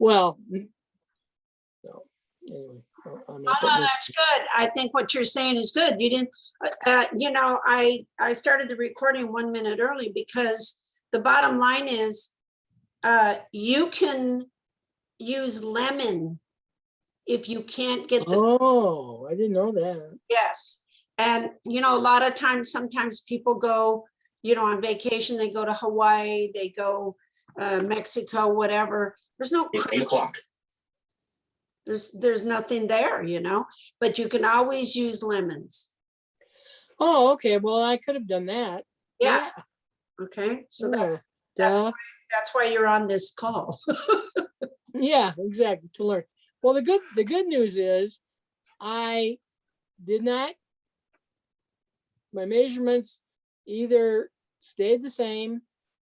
Well, so anyway, I'm Oh, not no, putting this. that's good. I think what you're saying is good. You didn't, you know, I started the recording 1 minute early because the bottom line is you can use lemon if you can't get the, Oh, I didn't know that. yes. And, you know, a lot of times, sometimes people go, you know, on vacation, they go to Hawaii, they go Mexico, whatever. There's no, It's 8 o'clock. there's nothing there, you know, but you can always use lemons. Oh, okay. Well, I could have done that. Yeah. Okay. So Yeah. that's why you're on this call. Yeah, exactly, to learn. Well, the good news is I did not, my measurements either stayed the same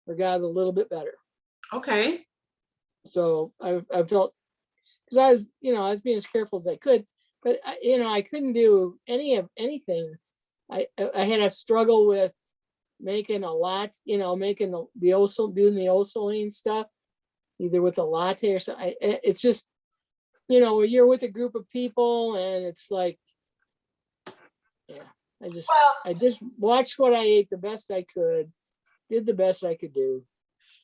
or got a little bit better. Okay. So I felt, because I was, you know, I was being as careful as I could, but you know, I couldn't do anything. I had a struggle with making a lot, you know, making doing the Osaline stuff, either with a latte or something. It's just, you know, you're with a group of people and it's like, yeah, I just watched what I ate the best I could, did the best I could do.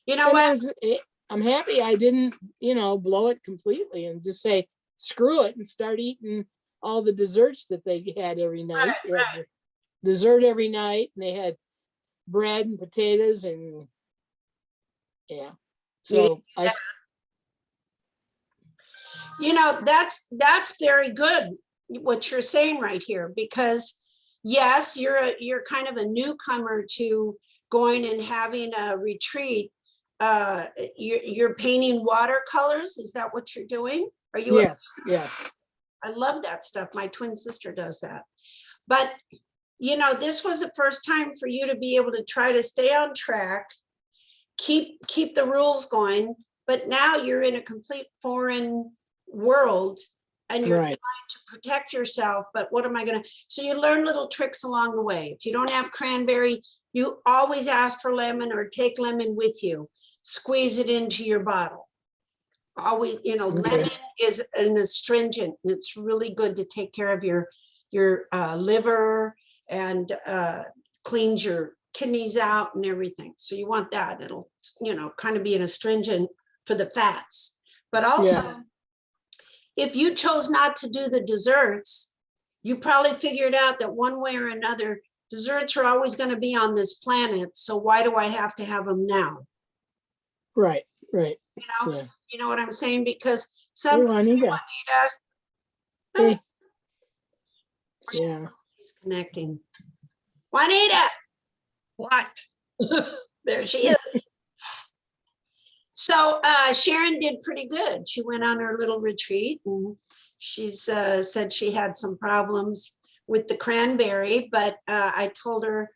You know And what? I'm happy I didn't, you know, blow it completely and just say, screw it and start eating all the desserts that they had every night. They had dessert every night and they had bread and potatoes and yeah. So You know, that's very good what you're saying right here, because yes, you're kind of a newcomer to going and having a retreat. You're painting watercolors. Is that what you're doing? Are you? yes, yeah. I love that stuff. My twin sister does that. But you know, this was the first time for you to be able to try to stay on track, keep the rules going, but now you're in a complete foreign world and you're trying to protect yourself. But what am I going to, so you learn little tricks along the way. If you don't have cranberry, you always ask for lemon or take lemon with you, squeeze it into your bottle. Always, you know, lemon is an astringent. It's really good to take care of your liver and cleans your kidneys out and everything. So you want that. It'll, you know, kind of be an astringent for the fats. But also, if you chose not to do the desserts, you probably figured out that one way or another, desserts are always going to be on this planet. So why do I have to have them now? Right. You know, you know what I'm saying? Because Hey, some Juanita. Hey. Yeah. She's connecting. Juanita. What? There she is. So Sharon did pretty good. She went on her little retreat and she's said she had some problems with the cranberry, but I told her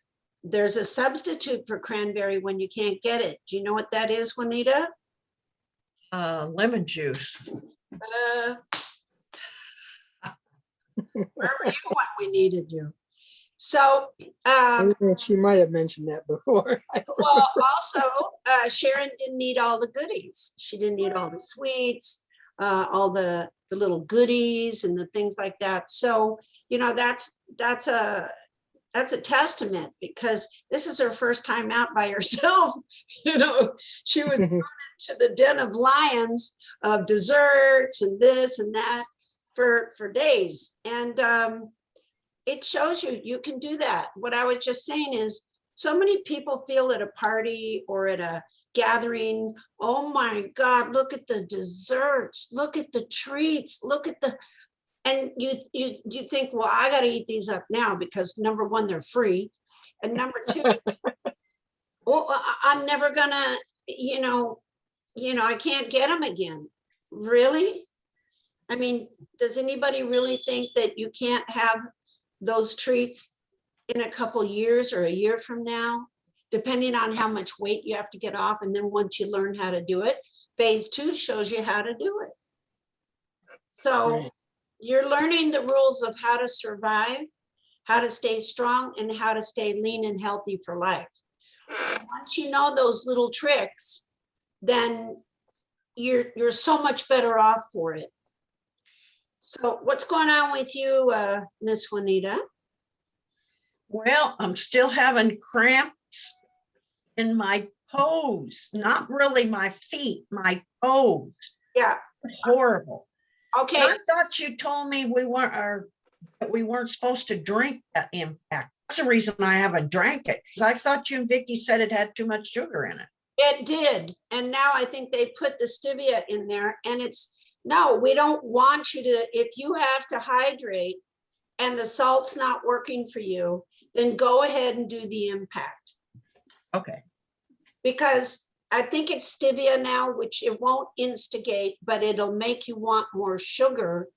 there's a substitute for cranberry when you can't get it. Do you know what that is, Juanita? Lemon juice. Where were you when we needed you? So She might have mentioned that before. well, also Sharon didn't eat all the goodies. She didn't eat all the sweets, all the little goodies and the things like that. So, you know, that's a testament, because this is her first time out by herself. You know, she was thrown into the den of lions of desserts and this and that for days. And it shows you can do that. What I was just saying is, so many people feel at a party or at a gathering, oh my God, look at the desserts, look at the treats, look at the, and you think, well, I got to eat these up now because number one, they're free. And number two, well, I'm never gonna, you know, I can't get them again. Really? I mean, does anybody really think that you can't have those treats in a couple years or a year from now, depending on how much weight you have to get off? And then once you learn how to do it, phase 2 shows you how to do it. So you're learning the rules of how to survive, how to stay strong, and how to stay lean and healthy for life. Once you know those little tricks, then you're so much better off for it. So what's going on with you, Miss Juanita? Well, I'm still having cramps in my toes, not really my feet, my toes. Yeah. Horrible. Okay. And I thought you told me that we weren't supposed to drink that Impact. That's the reason I haven't drank it, because I thought you and Vicky said it had too much sugar in it. It did. And now I think they put the stevia in there, and no, we don't want you to, if you have to hydrate and the salt's not working for you, then go ahead and do the Impact. Okay. Because I think it's stevia now, which it won't instigate, but it'll make you want more sugar.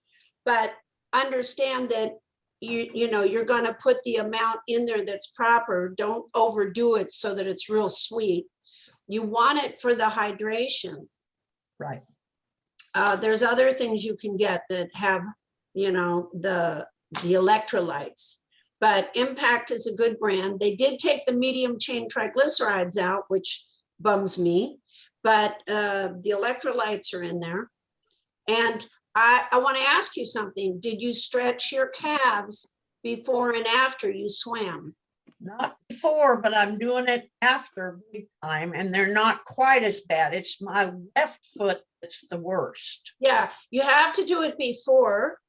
But understand that you know, you're going to put the amount in there that's proper. Don't overdo it so that it's real sweet. You want it for the hydration. Right. There's other things you can get that have, you know, the electrolytes, but Impact is a good brand. They did take the medium chain triglycerides out, which bums me, but the electrolytes are in there. And I want to ask you something. Did you stretch your calves before and after you swam? Not before, but I'm doing it after big time, and they're not quite as bad. It's my left foot that's the worst. Yeah, you have to do it before.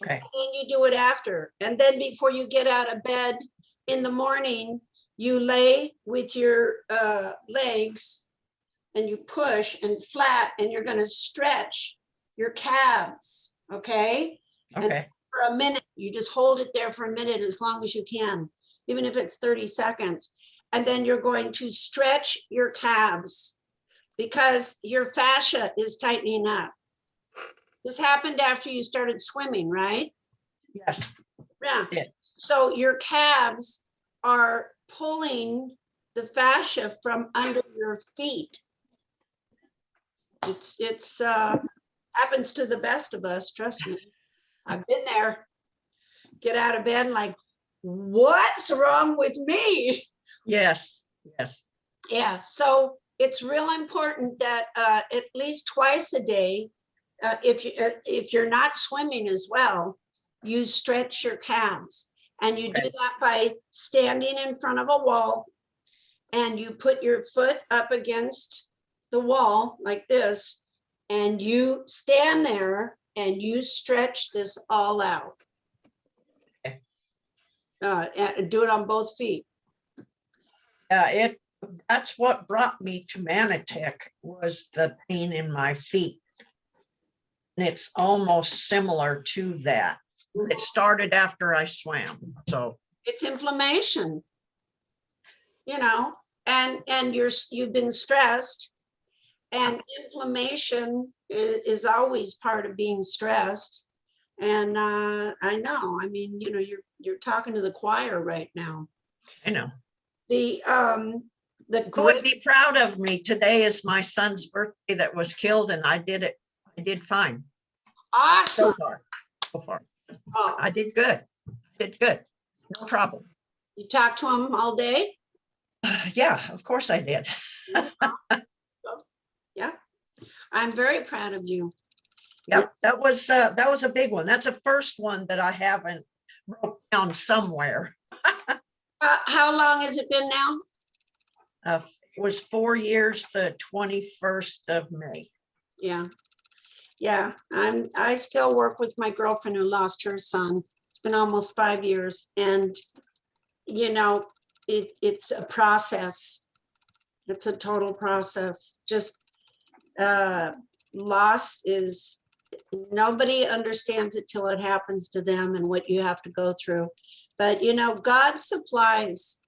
Okay. And then you do it after. And then before you get out of bed in the morning, you lay with your legs and you push and flat, and you're going to stretch your calves. Okay. Okay. And for a minute, you just hold it there for a minute, as long as you can, even if it's 30 seconds. And then you're going to stretch your calves because your fascia is tightening up. This happened after you started swimming, right? Yes. Yeah. Yeah. So your calves are pulling the fascia from under your feet. It's happens to the best of us, trust me. I've been there. Get out of bed like, what's wrong with me? Yes. Yes. Yeah, so it's real important that at least twice a day, if you're not swimming as well, you stretch your calves. And you do that by standing in front of a wall, and you put your foot up against the wall like this, and you stand there and you stretch this all out. And do it on both feet. That's what brought me to Manatech, was the pain in my feet. And it's almost similar to that. It started after I swam. So It's inflammation, you know, and you've been stressed, and inflammation is always part of being stressed. And I know, I mean, you know, you're talking to the choir right now. I know. The You would be proud of me. Today is my son's birthday that was killed, and I did it. I did fine. Awesome. So far. Oh, I did good. Did good. No problem. you talked to him all day? Yeah, of course I did. Yeah, I'm very proud of you. Yep, that was a big one. That's the first one that I haven't wrote down somewhere. How long has it been now? It was 4 years, the 21st of May. Yeah. Yeah, I still work with my girlfriend who lost her son. It's been almost 5 years, and you know, it's a process. It's a total process. Just loss is, nobody understands it till it happens to them and what you have to go through. But you know, God supplies.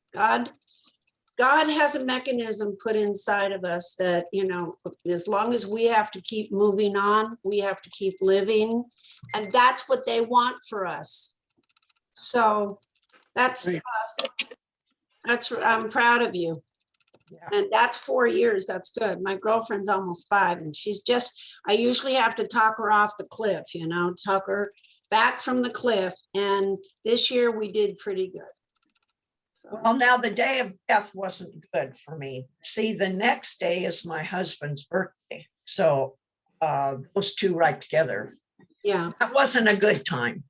God has a mechanism put inside of us that, you know, as long as we have to keep moving on, we have to keep living. And that's what they want for us. So that's, I'm proud of you. Yeah. And that's 4 years. That's good. My girlfriend's almost 5, and she's just, I usually have to talk her off the cliff, you know, talk her back from the cliff. And this year we did pretty good. Well, now the day of death wasn't good for me. See, the next day is my husband's birthday. So those two right together. Yeah. That wasn't a good time.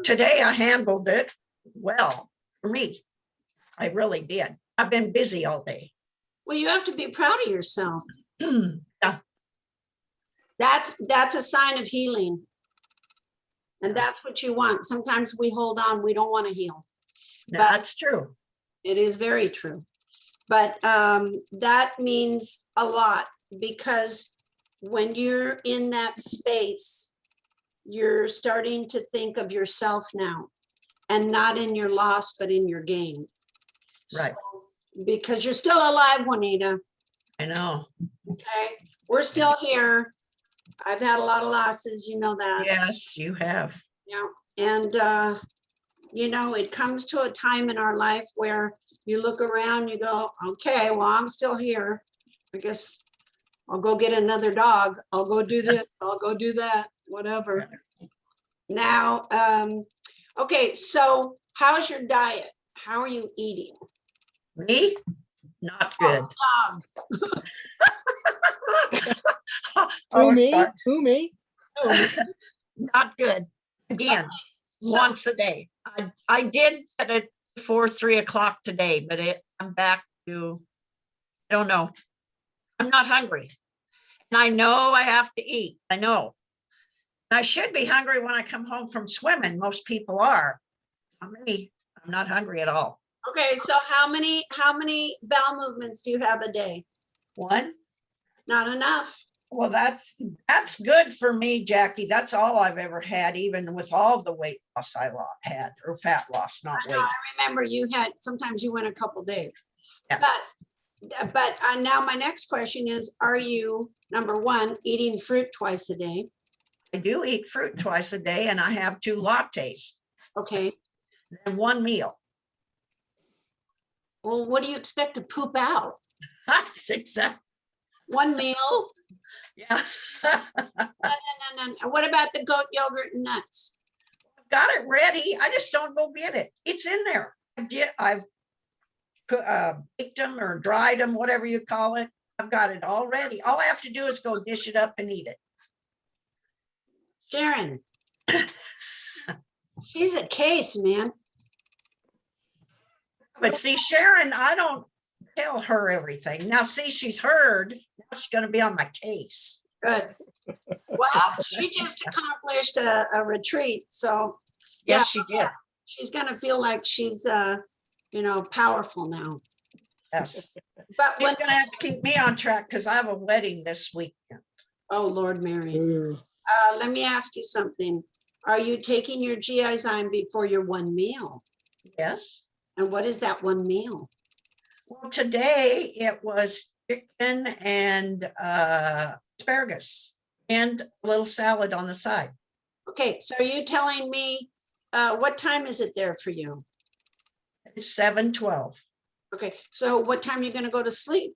Today I handled it well for me. I really did. I've been busy all day. Well, you have to be proud of yourself. Yeah, That's a sign of healing. And Yeah. that's what you want. Sometimes we hold on, we don't want to heal. that's true. It is very true. But that means a lot, because when you're in that space, you're starting to think of yourself now, and not in your loss, but in your gain. Right. So, because you're still alive, Juanita. I know. Okay. We're still here. I've had a lot of losses, you know that. Yes, you have. Yeah. And, you know, it comes to a time in our life where you look around, you go, okay, well, I'm still here. I guess I'll go get another dog. I'll go do this. I'll go do that, whatever. Now, okay, so how's your diet? How are you eating? Me? Not good. Dog. Who, Oh, me? sorry. Who, me? Oh, Not good. Again, once a day. I did get it before 3 o'clock today, but I'm back to, I don't know. I'm not hungry. And I know I have to eat. I know. I should be hungry when I come home from swimming. Most people are. Me, I'm not hungry at all. Okay, so how many bowel movements do you have a day? One? Not enough. Well, that's good for me, Jackie. That's all I've ever had, even with all the weight loss I had, or fat loss, not I know, weight. I remember you had, sometimes you went a couple days. Yes. But now my next question is, are you, number one, eating fruit twice a day? I do eat fruit twice a day, and I have 2 lattes Okay. and 1 meal. Well, what do you expect to poop out? That's exactly. One meal? Yeah. And what about the goat yogurt and nuts? I've got it ready. I just don't go get it. It's in there. I've baked them or dried them, whatever you call it. I've got it all ready. All I have to do is go dish it up and eat it. Sharon. She's a case, man. But see, Sharon, I don't tell her everything. Now, see, she's heard. Now she's going to be on my case. Good. Well, she just accomplished a retreat, so Yes, she did. she's gonna feel like she's you know, powerful now. Yes. But when, She's going to have to keep me on track because I have a wedding this weekend. oh Lord Mary, mm. let me ask you something. Are you taking your GIzyme before your one meal? Yes. And what is that one meal? Well, today it was chicken and asparagus and a little salad on the side. Okay, so are you telling me what time is it there for you? It's 7:12. Okay, so what time are you gonna go to sleep?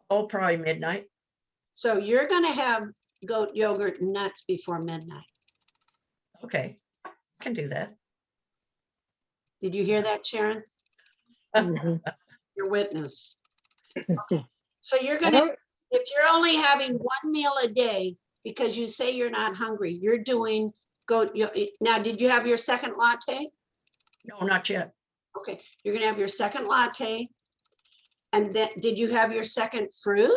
Oh, probably midnight. So you're gonna have goat yogurt and nuts before midnight. Okay, I can do that. Did you hear that, Sharon? Mhm. Your witness. Okay. So you're I gonna, don't- if you're only having one meal a day because you say you're not hungry, you're doing now, did you have your second latte? No, not yet. Okay, you're gonna have your second latte. And then, did you have your second fruit?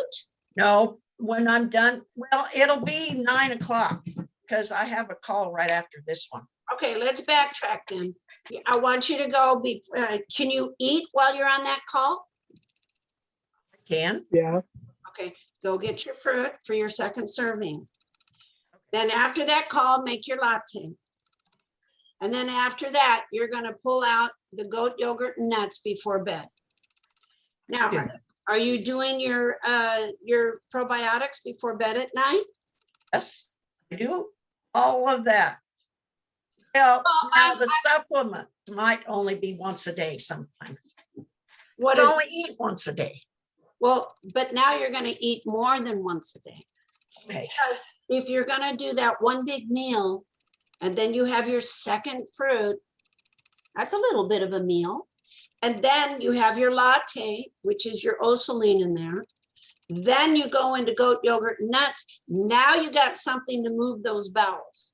No, when I'm done, well, it'll be 9 o'clock because I have a call right after this one. Okay, let's backtrack then. I want you to go can you eat while you're on that call? I can. Yeah. Okay, go get your fruit for your second serving. Then after that call, make your latte. And then after that, you're gonna pull out the goat yogurt and nuts before bed. Now, Do that. are you doing your probiotics before bed at night? Yes, I do all of that. Well, Well, now the supplements might only be once a day sometimes. What I is, only eat once a day. well, but now you're gonna eat more than once a day. Okay. Because if you're gonna do that one big meal and then you have your second fruit, that's a little bit of a meal. And then you have your latte, which is your osaline in there. Then you go into goat yogurt, nuts. Now you got something to move those bowels.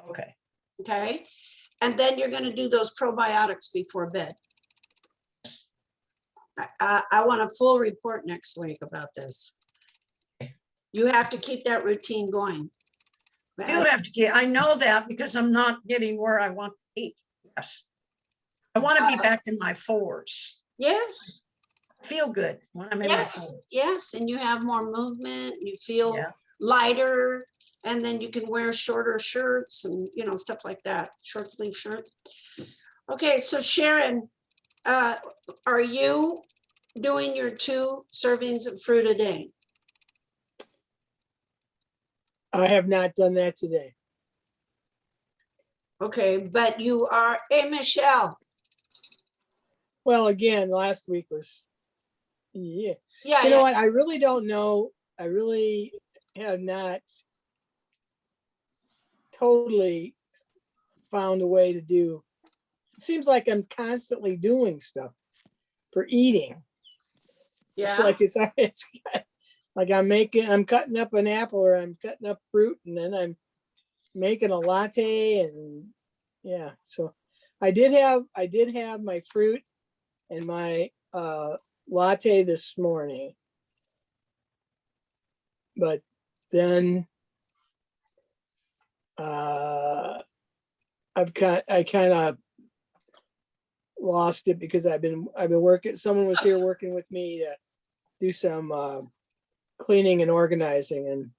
Okay. Okay. And then you're going to do those probiotics before bed. I want a full report next week about this. You have to keep that routine going. I do have to get, I know that because I'm not getting where I want to eat. Yes. I want to be back in my fours. Yes. I feel good when I'm in my Yes. fours. Yes. And you have more movement. You feel Yeah. lighter. And then you can wear shorter shirts and, you know, stuff like that. Short sleeve shirts. Okay. So Sharon, are you doing your 2 servings of fruit a day? I have not done that today. Okay, but you are, hey, Michelle. Well, again, last week was, yeah. Yeah, You know yeah. what? I really don't know. I really have not totally found a way to do. It seems like I'm constantly doing stuff for eating. It's Yeah. like it's like I'm cutting up an apple or I'm cutting up fruit and then I'm making a latte and yeah. So I did have my fruit and my latte this morning. But then I kind of lost it because I've been working. Someone was here working with me to do some cleaning and organizing, and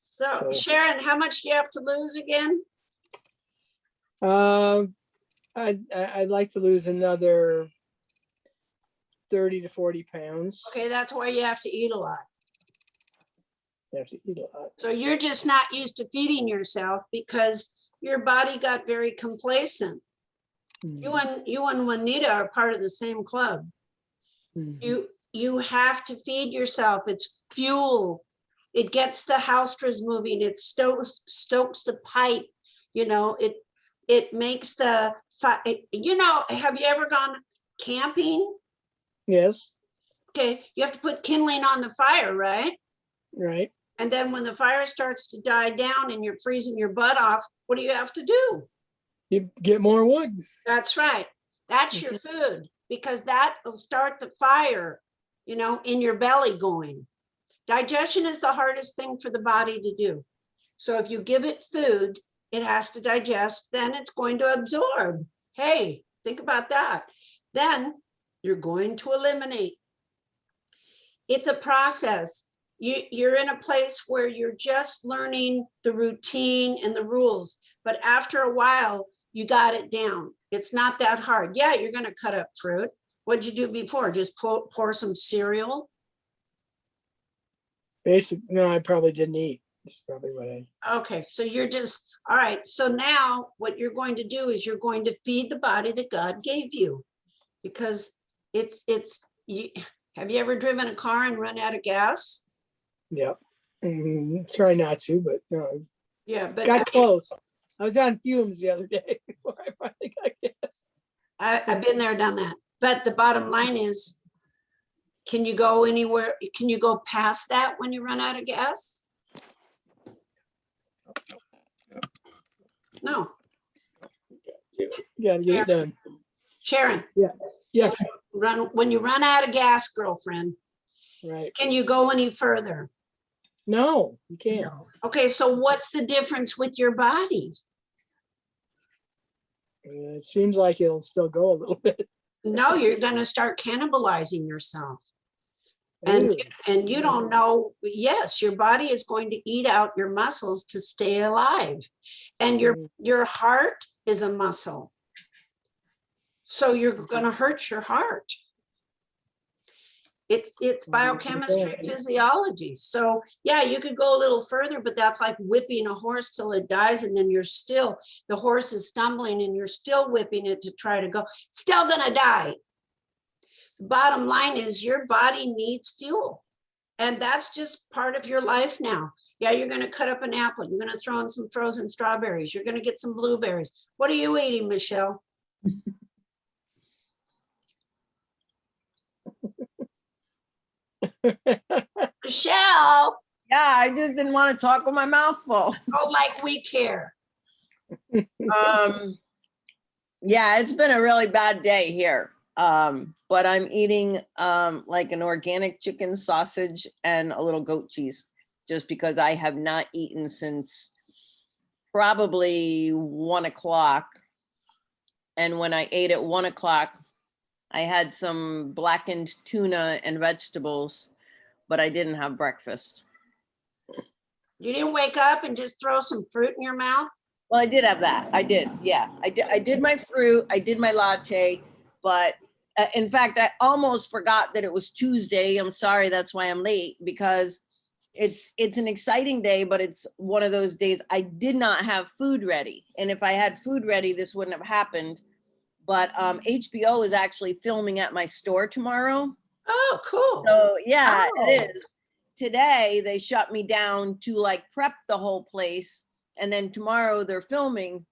So so Sharon, how much do you have to lose again? I'd like to lose another 30 to 40 pounds. Okay, that's why you have to eat a lot. You have to eat a lot. So you're just not used to feeding yourself because your body got very complacent. You and Juanita are part of the same club. You have to feed yourself. It's fuel. It gets the house moving. It stokes the pipe. You know, it makes the you know, have you ever gone camping? Yes. Okay, you have to put kindling on the fire, right? Right. And then when the fire starts to die down and you're freezing your butt off, what do you have to do? You get more wood. That's right. That's your food, because that will start the fire, you know, in your belly going. Digestion is the hardest thing for the body to do. So if you give it food, it has to digest, then it's going to absorb. Hey, think about that. Then you're going to eliminate. It's a process. You're in a place where you're just learning the routine and the rules, but after a while, you got it down. It's not that hard. Yeah, you're going to cut up fruit. What'd you do before? Just pour some cereal? No, I probably didn't eat. That's probably what I. Okay, so you're just, all right. So now what you're going to do is you're going to feed the body that God gave you, because have you ever driven a car and run out of gas? Yep. Try not to, but no. Yeah, but Got close. I was on fumes the other day before I finally got gas. I've been there, done that. But the bottom line is, can you go anywhere? Can you go past that when you run out of gas? No. You gotta get it done. Sharon. Yeah. Yes. When you run out of gas, girlfriend, right. Can you go any further? No, you can't. Okay, so what's the difference with your body? It seems like it'll still go a little bit. No, you're going to start cannibalizing yourself. And you don't know, yes, your body is going to eat out your muscles to stay alive. And your heart is a muscle. So you're going to hurt your heart. It's biochemistry, physiology. So yeah, you could go a little further, but that's like whipping a horse till it dies. And then the horse is stumbling and you're still whipping it to try to go, it's still going to die. Bottom line is your body needs fuel, and that's just part of your life now. Yeah, you're going to cut up an apple. You're going to throw in some frozen strawberries. You're going to get some blueberries. What are you eating, Michelle? Michelle, Yeah, I just didn't want to talk with my mouth full. oh, like we care. Yeah, it's been a really bad day here. But I'm eating like an organic chicken sausage and a little goat cheese, just because I have not eaten since probably 1 o'clock. And when I ate at 1 o'clock, I had some blackened tuna and vegetables, but I didn't have breakfast. You didn't wake up and just throw some fruit in your mouth? Well, I did have that. I did. Yeah, I did my fruit. I did my latte, but in fact, I almost forgot that it was Tuesday. I'm sorry. That's why I'm late, because it's an exciting day, but it's one of those days I did not have food ready. And if I had food ready, this wouldn't have happened. But HBO is actually filming at my store tomorrow. Oh, cool. So yeah, Oh. it is. Today they shut me down to like prep the whole place, and then tomorrow they're filming.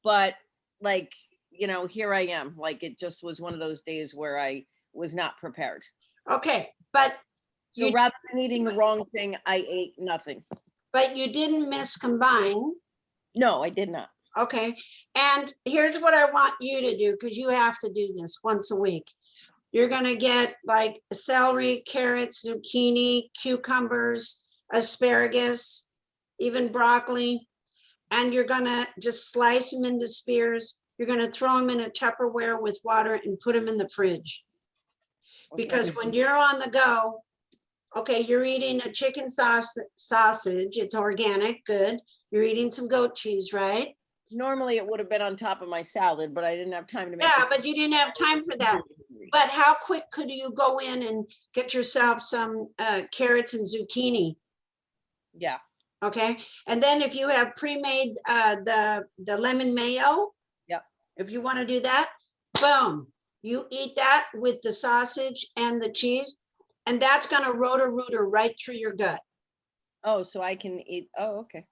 But like, you know, here I am. Like, it just was one of those days where I was not prepared. Okay, but So you, rather than eating the wrong thing, I ate nothing. but you didn't miss combine. No, I did not. Okay, and here's what I want you to do, because you have to do this once a week. You're gonna get like celery, carrots, zucchini, cucumbers, asparagus, even broccoli, and you're gonna just slice them into spears. You're gonna throw them in a Tupperware with water and put them in the fridge. Because when you're on the go, okay, you're eating a chicken sausage, it's organic, good. You're eating some goat cheese, right? Normally it would have been on top of my salad, but I didn't have time to make Yeah, the but you didn't have time for that. But how quick could you go in and get yourself some carrots and zucchini? Yeah. Okay, and then if you have pre-made the lemon mayo. Yep. If you want to do that, boom, you eat that with the sausage and the cheese, and that's gonna roto-rooter right through your gut. Oh, so I can eat. Oh, okay.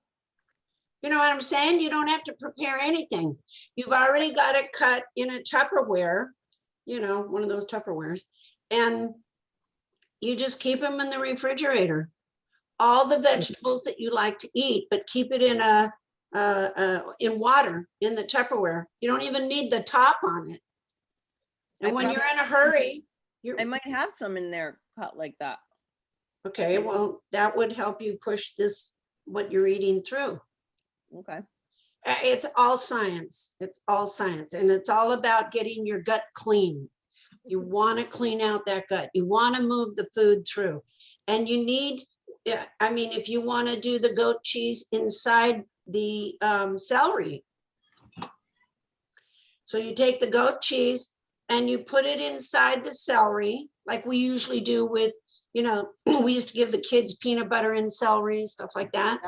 You know what I'm saying? You don't have to prepare anything. You've already got it cut in a Tupperware, you know, one of those Tupperwares, and you just keep them in the refrigerator. All the vegetables that you like to eat, but keep it in in water in the Tupperware. You don't even need the top on it. And when you're in a hurry, I might have some in there cut like that. okay, well, that would help you push this, what you're eating through. Okay. It's all science. It's all science. And it's all about getting your gut clean. You want to clean out that gut. You want to move the food through. And you need, yeah, I mean, if you want to do the goat cheese inside the celery. So you take the goat cheese and you put it inside the celery, like we usually do with, you know, we used to give the kids peanut butter and celery, stuff like that.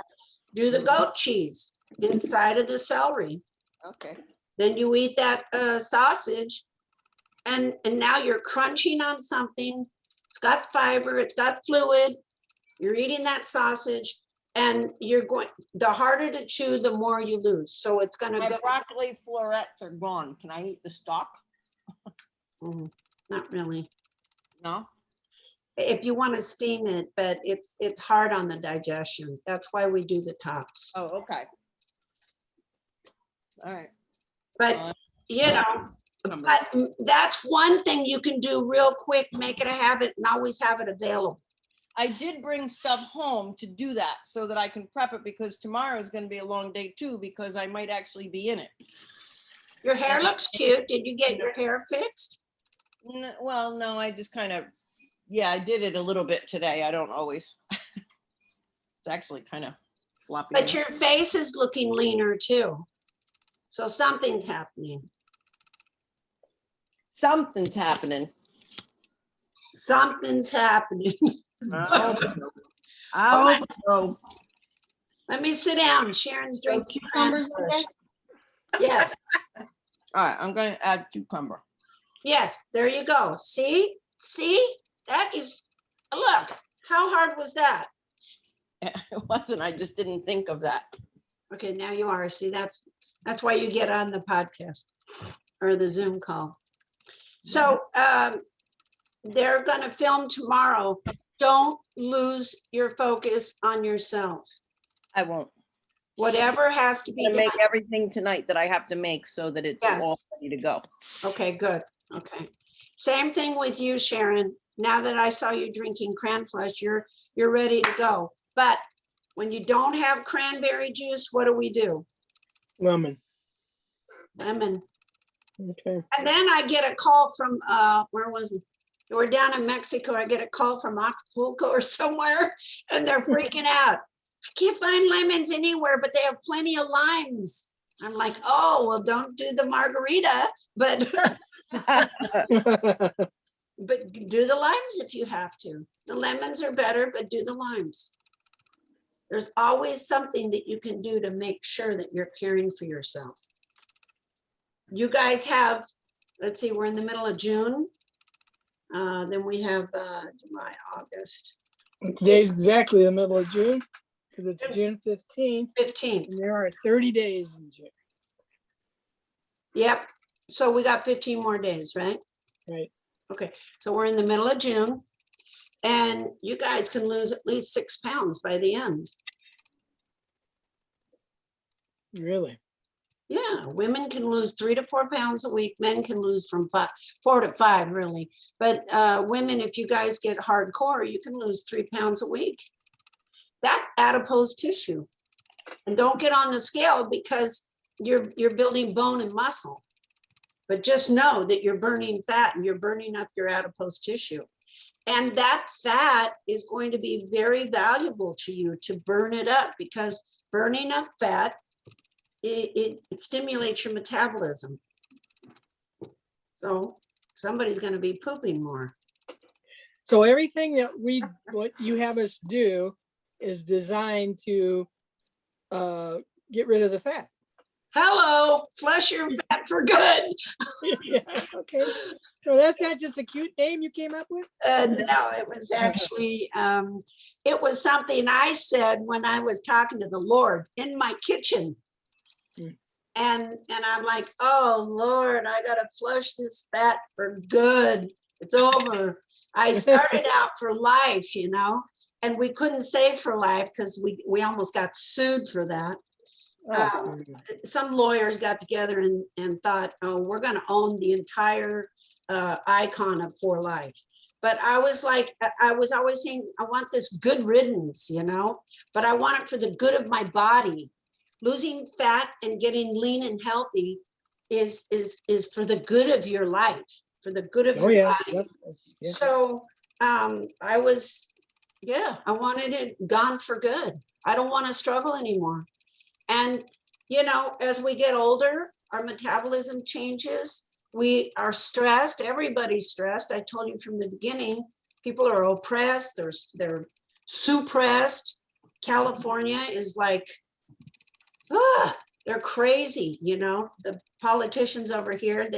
Do the goat cheese inside of the celery. Okay. Then you eat that sausage, and now you're crunching on something. It's got fiber, it's got fluid. You're eating that sausage, and you're going, the harder to chew, the more you lose. So it's gonna My go. broccoli florets are gone. Can I eat the stalk? Not really. No. If you want to steam it, but it's hard on the digestion. That's why we do the tops. Oh, okay. All right. But you know, but that's one thing you can do real quick, make it a habit and always have it available. I did bring stuff home to do that so that I can prep it, because tomorrow is going to be a long day too, because I might actually be in it. Your hair looks cute. Did you get your hair fixed? Well, no, I just kind of, yeah, I did it a little bit today. I don't always. It's actually kind of floppy. But your face is looking leaner too. So something's happening. Something's happening. Something's happening. I hope so. Let me sit down. Sharon's drinking Cucumbers, okay? Yes, All right, I'm going to add cucumber. yes, there you go. See, that is, look, how hard was that? It wasn't, I just didn't think of that. Okay, now you are. See, that's why you get on the podcast or the Zoom call. So they're gonna film tomorrow, don't lose your focus on yourself. I won't. Whatever has to I'm be gonna done. make everything tonight that I have to make so that it's all Yes. ready to go. Okay, good. Okay. Same thing with you, Sharon. Now that I saw you drinking cran flush, you're ready to go. But when you don't have cranberry juice, what do? Lemon. Lemon. Okay. And then I get a call from, where was it? We're down in Mexico. I get a call from Acapulco or somewhere, and they're freaking out. I can't find lemons anywhere, but they have plenty of limes. I'm like, oh, well, don't do the margarita, but but do the limes if you have to. The lemons are better, but do the limes. There's always something that you can do to make sure that you're caring for yourself. You guys have, let's see, we're in the middle of June. Then we have July, August. Today's exactly the middle of June, because it's June 15th, 15th. and there are 30 days in June. Yep. So we got 15 more days, right? Right. Okay. So we're in the middle of June, and you guys can lose at least 6 pounds by the end. Really? Yeah, women can lose 3 to 4 pounds a week. Men can lose from 4 to 5, really. But women, if you guys get hardcore, you can lose 3 pounds a week. That's adipose tissue. And don't get on the scale because you're building bone and muscle. But just know that you're burning fat and you're burning up your adipose tissue. And that fat is going to be very valuable to you to burn it up, because burning up fat, it stimulates your metabolism. So somebody's going to be pooping more. So everything that what you have us do is designed to get rid of the fat. Hello, flush your fat for good. Yeah, okay. So that's not just a cute name you came up with? No, it was actually, it was something I said when I was talking to the Lord in my kitchen. And I'm like, oh Lord, I gotta flush this fat for good. It's over. I started out for life, you know, and we couldn't say for life because we almost got sued for that. Some lawyers got together and thought, oh, we're gonna own the entire icon of For Life. But I was like, I was always saying, I want this good riddance, you know, but I want it for the good of my body. Losing fat and getting lean and healthy is for the good of your life, for the good of your body. Yeah. So I was, I wanted it gone for good. I don't want to struggle anymore. And, you know, as we get older, our metabolism changes. We are stressed. Everybody's stressed. I told you from the beginning, people are oppressed. They're suppressed. California is like, they're crazy, you know, the politicians over here,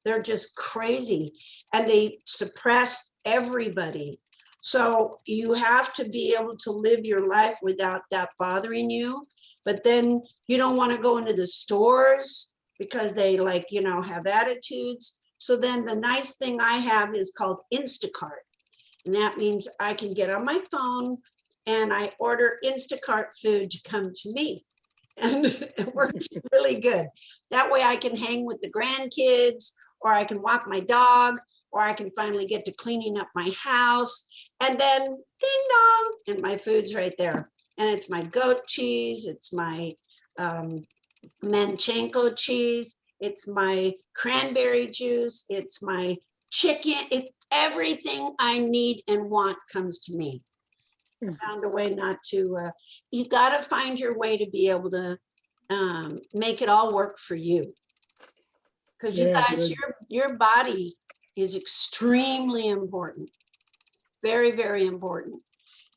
they're just crazy and they suppress everybody. So you have to be able to live your life without that bothering you. But then you don't want to go into the stores because they like, you know, have attitudes. So then the nice thing I have is called Instacart. And that means I can get on my phone and I order Instacart food to come to me. And it works really good. That way I can hang with the grandkids, or I can walk my dog, or I can finally get to cleaning up my house. And then ding dong, and my food's right there. And it's my goat cheese, it's my Manchenko cheese, it's my cranberry juice, it's my chicken, it's everything I need and want comes to me. Found a way not to, you got to find your way to be able to make it all work for you. Because you guys, your body is extremely important. Very, very important.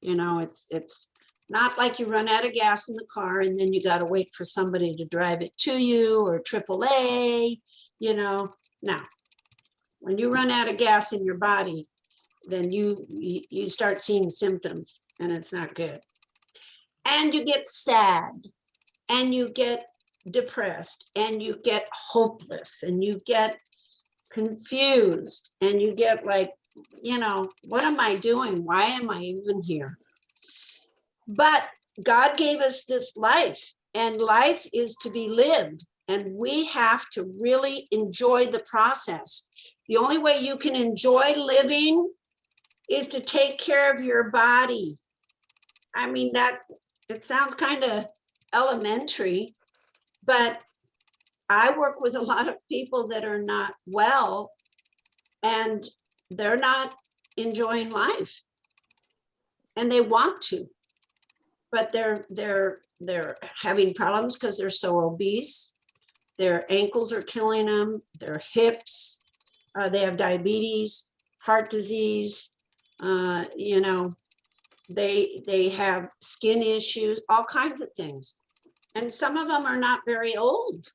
You know, it's not like you run out of gas in the car and then you got to wait for somebody to drive it to you, or AAA, you know. Now, when you run out of gas in your body, then you start seeing symptoms, and it's not good. And you get sad, and you get depressed, and you get hopeless, and you get confused, and you get like you know, what am I doing? Why am I even here? But God gave us this life, and life is to be lived, and we have to really enjoy the process. The only way you can enjoy living is to take care of your body. I mean, that it sounds kind of elementary, but I work with a lot of people that are not well, and they're not enjoying life, and they want to, but they're having problems because they're so obese. Their ankles are killing them, their hips, they have diabetes, heart disease, you know, they have skin issues, all kinds of things. And some of them are not very old.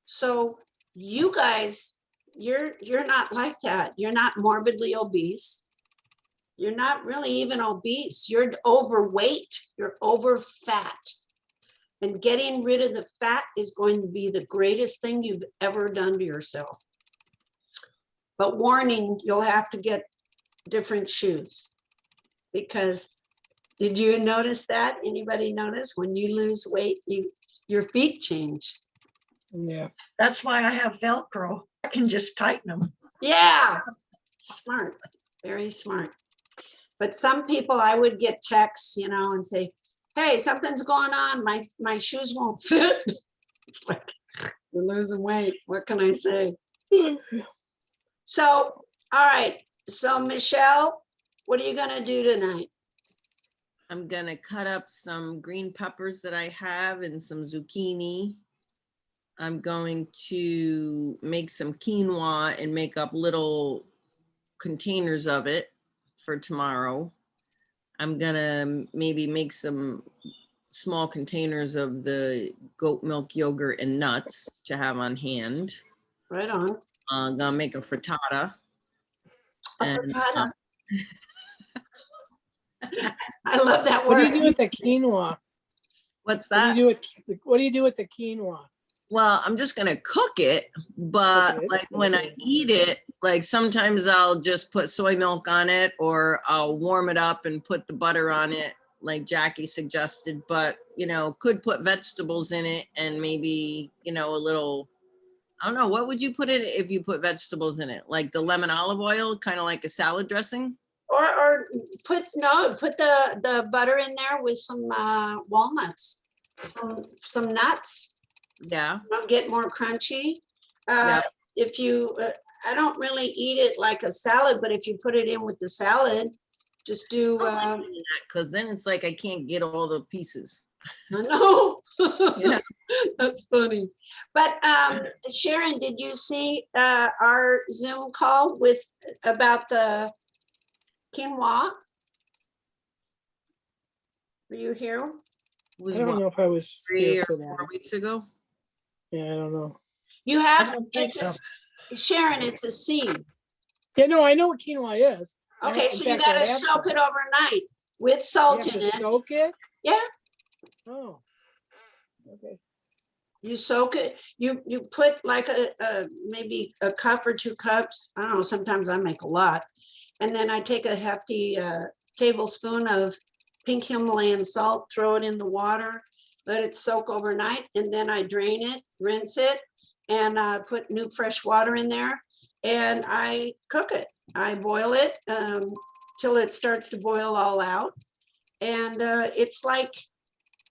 So you guys, you're not like that. You're not morbidly obese. You're not really even obese. You're overweight. You're over fat. And getting rid of the fat is going to be the greatest thing you've ever done to yourself. But warning, you'll have to get different shoes, because did you notice that? Anybody notice when you lose weight, your feet change? Yeah. That's why I have Velcro. I can just tighten them. Yeah, smart, very smart. But some people, I would get texts, you know, and say, hey, something's going on. My shoes won't fit. It's like, you're losing weight. What can I say? So, all right. So Michelle, what are you gonna do tonight? I'm gonna cut up some green peppers that I have and some zucchini. I'm going to make some quinoa and make up little containers of it for tomorrow. I'm gonna maybe make some small containers of the goat milk yogurt and nuts to have on hand. Right on. I'm gonna make a frittata. A And, frittata. I love that What do word. you do with the quinoa? what's What do that? you do with what do you do with the quinoa? Well, I'm just gonna cook it, but Cook it, like when I okay. eat it, like sometimes I'll just put soy milk on it, or I'll warm it up and put the butter on it, like Jackie suggested. But you know, could put vegetables in it and maybe, you know, a little. I don't know. What would you put in it if you put vegetables in it? Like the lemon olive oil, kind of like a salad dressing? Or put the butter in there with some walnuts, some nuts. Yeah. It'll get more crunchy. Yeah. If you, I don't really eat it like a salad, but if you put it in with the salad, just do. Because then it's like I can't get all the pieces. I know. You know? That's funny. But Sharon, did you see our Zoom call with about the quinoa? Were you here? It was I don't what, know if I was 3 here or for 4 that. weeks ago? Yeah, I don't know. You I have, don't think so. Sharon, it's a seed. Yeah, no, I know what quinoa is. Okay, In so you fact, I gotta have soak some. it overnight with You salt have in to it. soak it? Yeah. Oh. Okay. You soak it, you put like a maybe a cup or 2 cups. I don't know, sometimes I make a lot. And then I take a hefty tablespoon of pink Himalayan salt, throw it in the water, let it soak overnight, and then I drain it, rinse it, and put new fresh water in there, and I cook it. I boil it till it starts to boil all out, and it's like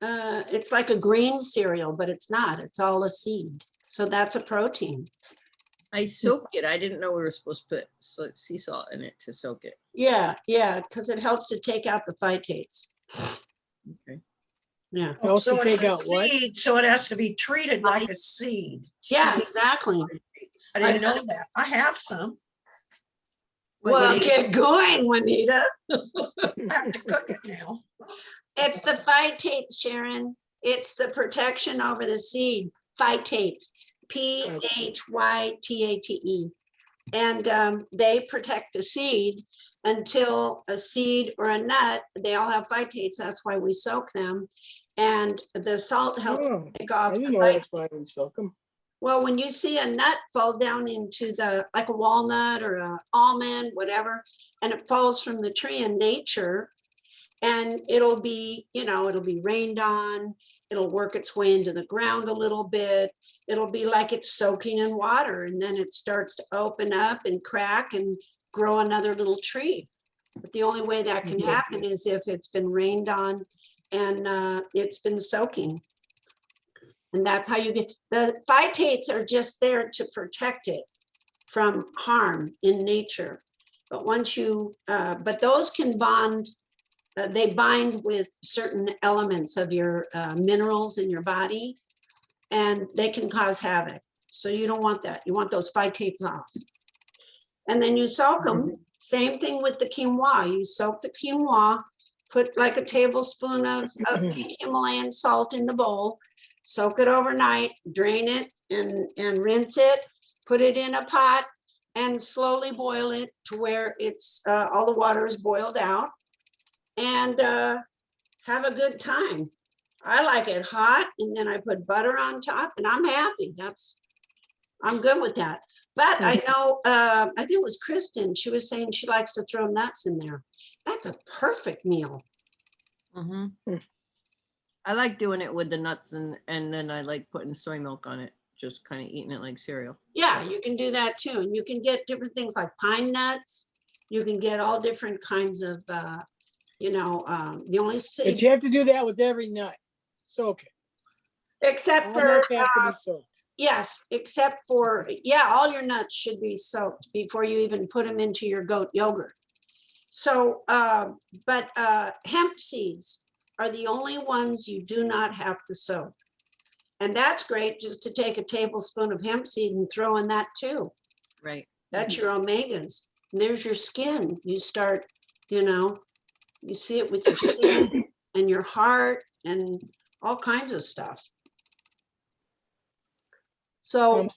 a green cereal, but it's not. It's all a seed. So that's a protein. I soak it. I didn't know we were supposed to put sea salt in it to soak it. Yeah, because it helps to take out the phytates. Okay. Yeah. It helps So to it's take a out what? seed, so it has to be treated like a seed. Yeah, exactly. I didn't know that. I have some. What Well, do you- get going, Juanita. I have to cook it now. It's the phytates, Sharon. It's the protection over the seed. Phytates, Phytate. And they protect the seed until a seed or a nut, they all have phytates. That's why we soak them. And the salt helps Oh, take I off didn't the know that's why we soak them. Well, when you see a nut fall down into the, like a walnut or a almond, whatever, and it falls from the tree in nature, and it'll be, it'll be rained on, it'll work its way into the ground a little bit. It'll be like it's soaking in water, and then it starts to open up and crack and grow another little tree. But the only way that can happen is if it's been rained on and it's been soaking. And that's how you get, the phytates are just there to protect it from harm in nature. But once you, but those can bond, they bind with certain elements of your minerals in your body, and they can cause havoc. So you don't want that. You want those phytates off. And then you soak them. Same thing with the quinoa. You soak the quinoa, put like a tablespoon of Himalayan salt in the bowl, soak it overnight, drain it and rinse it, put it in a pot and slowly boil it to where it's all the water is boiled out, and have a good time. I like it hot, and then I put butter on top, and I'm happy. I'm good with that. But I know, I think it was Kristen, she was saying she likes to throw nuts in there. That's a perfect meal. I like doing it with the nuts, and then I like putting soy milk on it, just kind of eating it like cereal. Yeah, you can do that too. And you can get different things like pine nuts. You can get all different kinds of, the only But you have to do that with every nut. Soak it. except All for, nuts have to be soaked. yes, except for, all your nuts should be soaked before you even put them into your goat yogurt. So, but hemp seeds are the only ones you do not have to soak. And that's great, just to take a tablespoon of hemp seed and throw in that too. Right. That's your omegas. And there's your skin. You start, you see it with your skin and your heart and all kinds of stuff. So,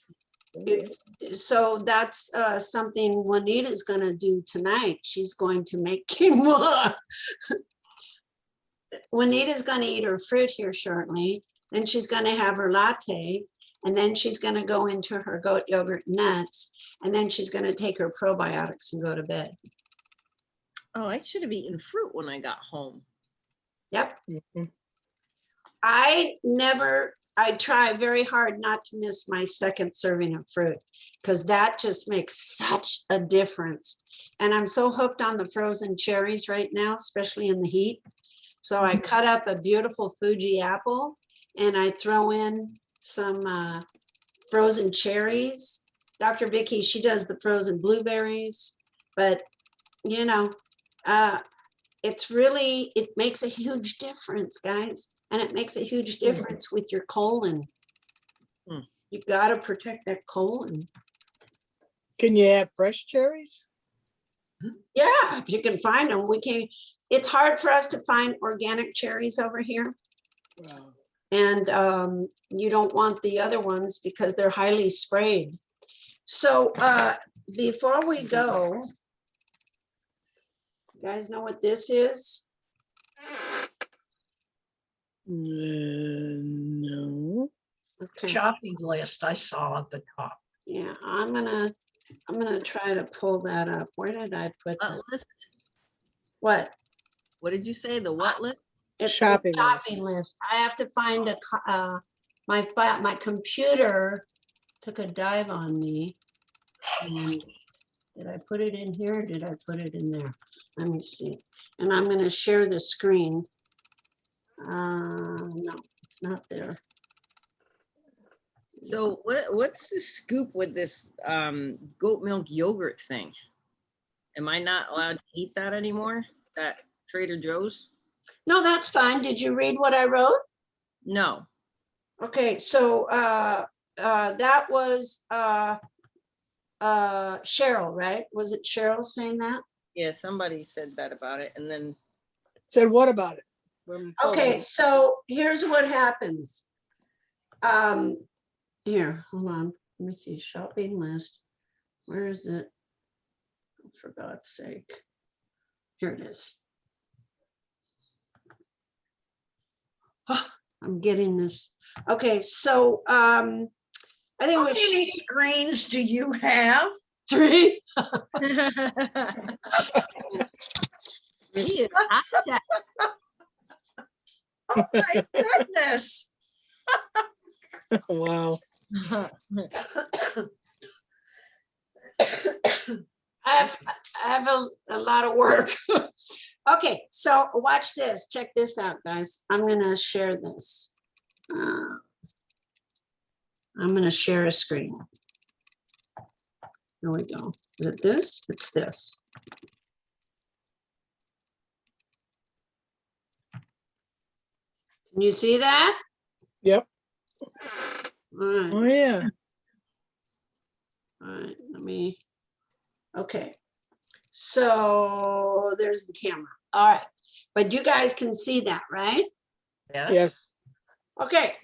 so that's something Juanita's going to do tonight. She's going to make quinoa. Juanita's going to eat her fruit here shortly, and she's going to have her latte, and then she's going to go into her goat yogurt nuts, and then she's going to take her probiotics and go to bed. Oh, I should have eaten fruit when I got home. Yep. I try very hard not to miss my second serving of fruit, because that just makes such a difference. And I'm so hooked on the frozen cherries right now, especially in the heat. So I cut up a beautiful Fuji apple and I throw in some frozen cherries. Dr. Vicky, she does the frozen blueberries, but it makes a huge difference, guys. And it makes a huge difference with your colon. You got to protect that colon. Can you have fresh cherries? Yeah, if you can find them. It's hard for us to find organic cherries over here. Wow. And you don't want the other ones because they're highly sprayed. So before we go, you guys know what this is? No. Okay. Shopping list I saw at the top. Yeah, I'm gonna try to pull that up. Where did I put that? What list? What? What did you say? The what list? It's Shopping a shopping list. I have to find my computer took a dive on me. And did I put it in here? Or did I put it in there? Let me see. And I'm going to share the screen. No, it's not there. So what's the scoop with this goat milk yogurt thing? Am I not allowed to eat that anymore? That Trader Joe's? No, that's fine. Did you read what I wrote? No. Okay, so that was Cheryl, right? Was it Cheryl saying that? Yeah, somebody said that about it, and then Said what about it? Okay, so here's what happens. Here, hold on. Let me see. Shopping list. Where is it? Oh, for God's sake. Here it is. Oh, I'm getting this. Okay, so I think How we many should screens do you have? 3. She is hot shot. Oh my goodness. Wow. I have a lot of work. Okay, so watch this. Check this out, guys. I'm gonna share this. I'm gonna share a screen. Here we go. Is it this? It's this. Can you see that? Yep. All right, Oh, yeah. all right, let me, okay. So there's the camera. All right, but you guys can see that, right? Yes. Okay.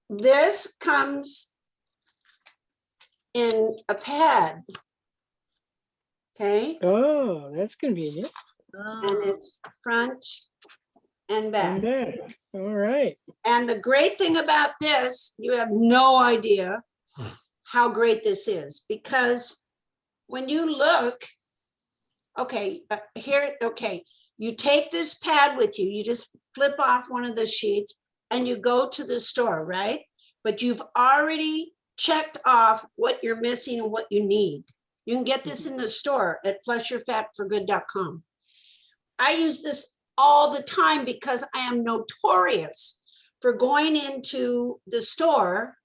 This comes in a pad. Okay, Oh, that's convenient. and it's front and back. I'm back. All right. And the great thing about this, you have no idea how great this is, because when you look, okay, here, okay, you take this pad with you, you just flip off one of the sheets and you go to the store, right? But you've already checked off what you're missing and what you need. You can get this in the store at FYF4Good.com. I use this all the time because I am notorious for going into the store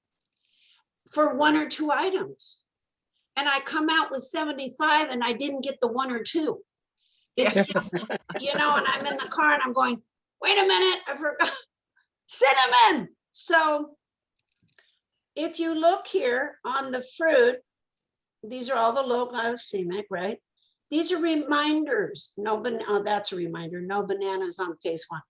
for 1 or 2 items. And I come out with 75 and I didn't get the 1 or 2. It's just, you know, and I'm in the car and I'm going, wait a minute, I forgot cinnamon. So if you look here on the fruit, these are all the low glycemic, right? These are reminders. No, oh, that's a reminder. No bananas on phase 1.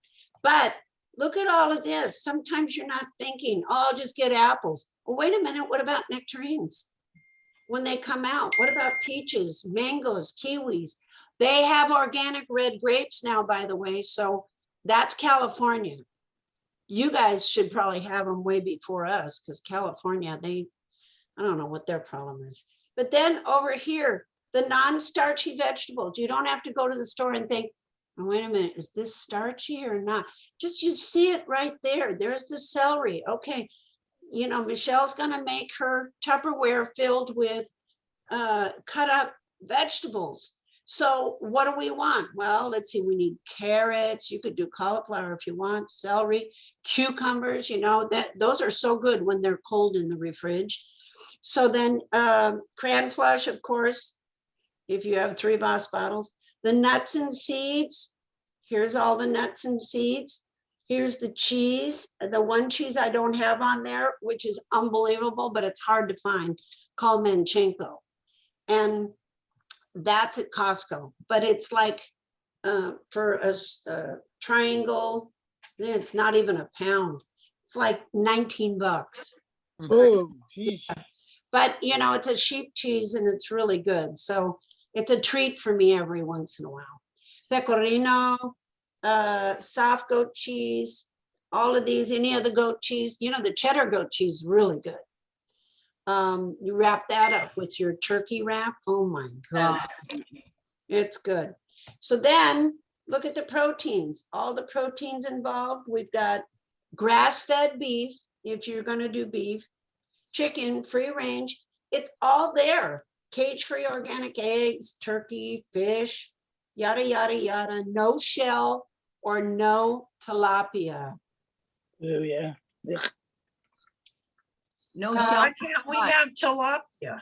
But look at all of this. Sometimes you're not thinking, oh, I'll just get apples. Well, wait a minute. What about nectarines? When they come out, what about peaches, mangoes, kiwis? They have organic red grapes now, by the way. So that's California. You guys should probably have them way before us, because California, I don't know what their problem is. But then over here, the non-starchy vegetables, you don't have to go to the store and think, oh, wait a minute, is this starchy or not? Just you see it right there. There's the celery. Okay, you know, Michelle's gonna make her Tupperware filled with cut up vegetables. So what do we want? Well, let's see, we need carrots. You could do cauliflower if you want, celery, cucumbers, you know, those are so good when they're cold in the fridge. So then cran flesh, of course, if you have 3 Boss bottles, the nuts and seeds. Here's all the nuts and seeds. Here's the cheese. The one cheese I don't have on there, which is unbelievable, but it's hard to find, called Manchenko. And that's at Costco, but it's like for a triangle, it's not even a pound. It's like 19 bucks. Oh, geez. But you know, it's a sheep cheese and it's really good. So it's a treat for me every once in a while. Pecorino, soft goat cheese, all of these, any of the goat cheese, you know, the cheddar goat cheese is really good. You wrap that up with your turkey wrap. Oh my God, it's good. So then look at the proteins, all the proteins involved. We've got grass-fed beef, if you're going to do beef, chicken, free range, it's all there. Cage-free organic eggs, turkey, fish, yada, yada, yada, no shell or no tilapia. Oh, yeah. No Uh, shell. Why can't we have tilapia?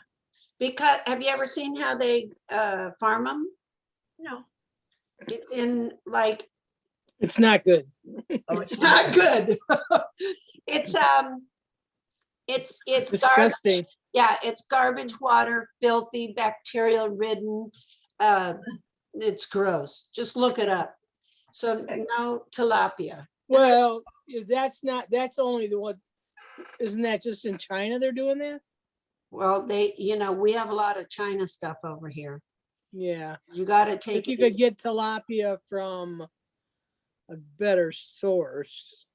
Because have you ever seen how they farm them? No. It's in like, It's not good. Oh, it's it's not good. It's garbage. Disgusting. Yeah, it's garbage water, filthy, bacterial ridden. It's gross. Just look it up. So no tilapia. Well, that's only the one. Isn't that just in China they're doing that? Well, you know, we have a lot of China stuff over here. Yeah. You got to take If you it. could get tilapia from a better source.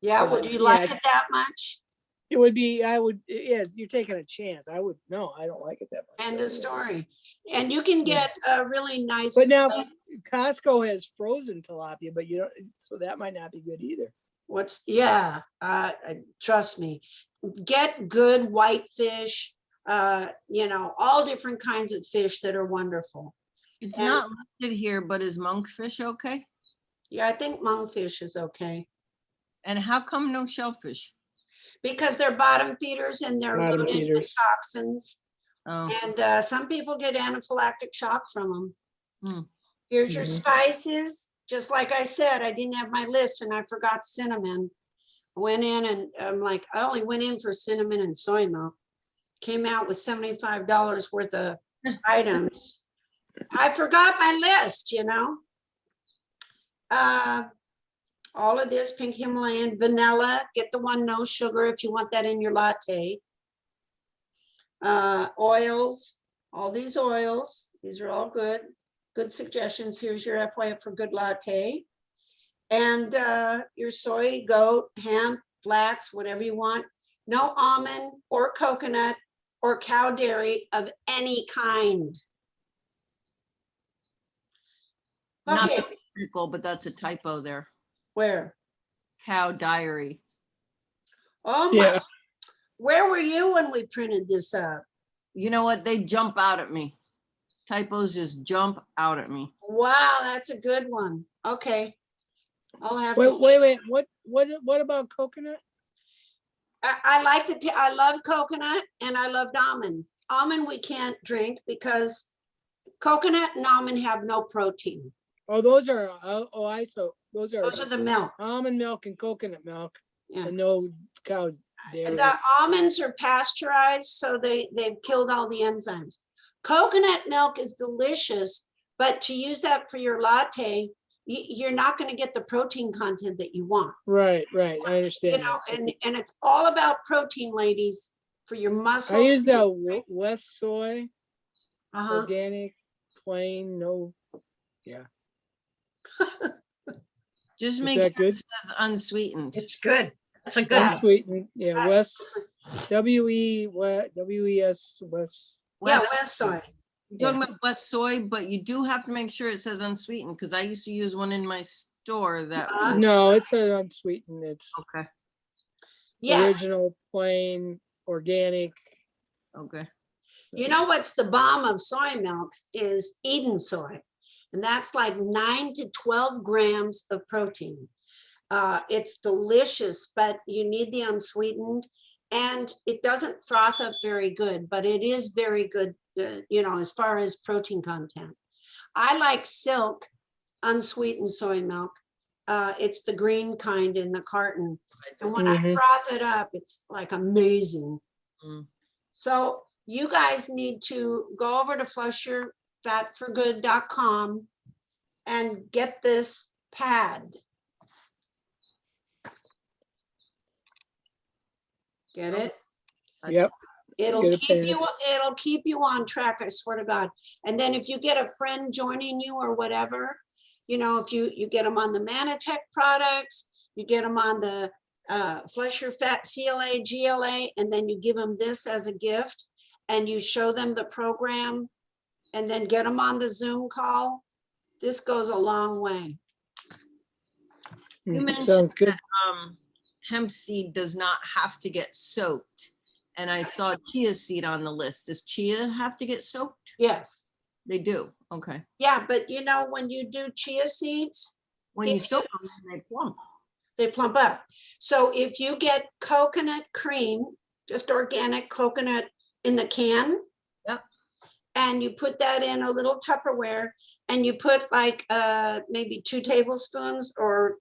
Yeah, but would you yeah, like it's- it that much? It would be, yeah, you're taking a chance. No, I don't like it that much. End of story. And you can get a really nice. But now Costco has frozen tilapia, but you don't, so that might not be good either. Yeah, trust me, get good whitefish, all different kinds of fish that are wonderful. It's And- not listed here, but is monkfish okay? Yeah, I think monkfish is okay And how come no shellfish? because they're bottom feeders and they're Bottom loaded with feeders. toxins. Oh, And some people get anaphylactic shock from them. Hmm. Here's your Mhm. spices. Just like I said, I didn't have my list and I forgot cinnamon. I went in and I'm like, I only went in for cinnamon and soy milk. Came out with $75 worth of items. I forgot my list, all of this pink Himalayan vanilla, get the one no sugar if you want that in your latte. Oils, all these oils, these are all good suggestions. Here's your FYF4Good latte. And your soy, goat, hemp, flax, whatever you want. No almond or coconut or cow dairy of any kind. not Okay, pickle, but that's a typo there. where? Cow diary. Oh Yeah. my, where were you when we printed this up? You know what? They jump out at me. Typos just jump out at me. Wow, that's a good one. Okay. I'll have to. Wait, what about coconut? I like I love coconut and I love almond. Almond we can't drink because coconut and almond have no protein. Oh, those are, those are Those are the milk. almond milk and coconut milk Yeah. and no cow dairy. The almonds are pasteurized, so they've killed all the enzymes. Coconut milk is delicious, but to use that for your latte, you're not going to get the protein content that you want. Right, I understand. that. And it's all about protein, ladies, for your muscles. I use that West soy, Uh-huh. organic, plain, no, Just Is make that sure it good? says unsweetened. It's good. That's a good one. unsweetened, yeah, West, WES, West. Yeah, West- West soy. You're talking about West soy, but you do have to make sure it says unsweetened because I used to use one in my store that. Uh, No, it's an unsweetened, it's Okay, Yes. original, plain, organic. okay. You know what's the bomb of soy milks is Eden soy. And that's like 9 to 12 grams of protein. It's delicious, but you need the unsweetened and it doesn't froth up very good, but it is very good, as far as protein content. I like Silk unsweetened soy milk. It's the green kind in the carton. And when I Mhm. froth it up, it's like amazing. Mm. So you guys need to go over to FYF4Good.com and get this pad. Get it? Yep, It'll Get a keep pad. it'll keep you on track, I swear to God. And then if you get a friend joining you or whatever, if you get them on the Manatech products, you get them on the Flush Your Fat CLA, GLA, and then you give them this as a gift and you show them the program and then get them on the Zoom call. This goes a long way. You mentioned sounds good. Hemp seed does not have to get soaked. And I saw chia seed on the list. Does chia have to get soaked? Yes. They do. Okay. Yeah, but when you do chia seeds, When you soak them, they plump. they plump up. So if you get coconut cream, just organic coconut in the can. Yep. And you put that in a little Tupperware and you put like maybe 2 tablespoons or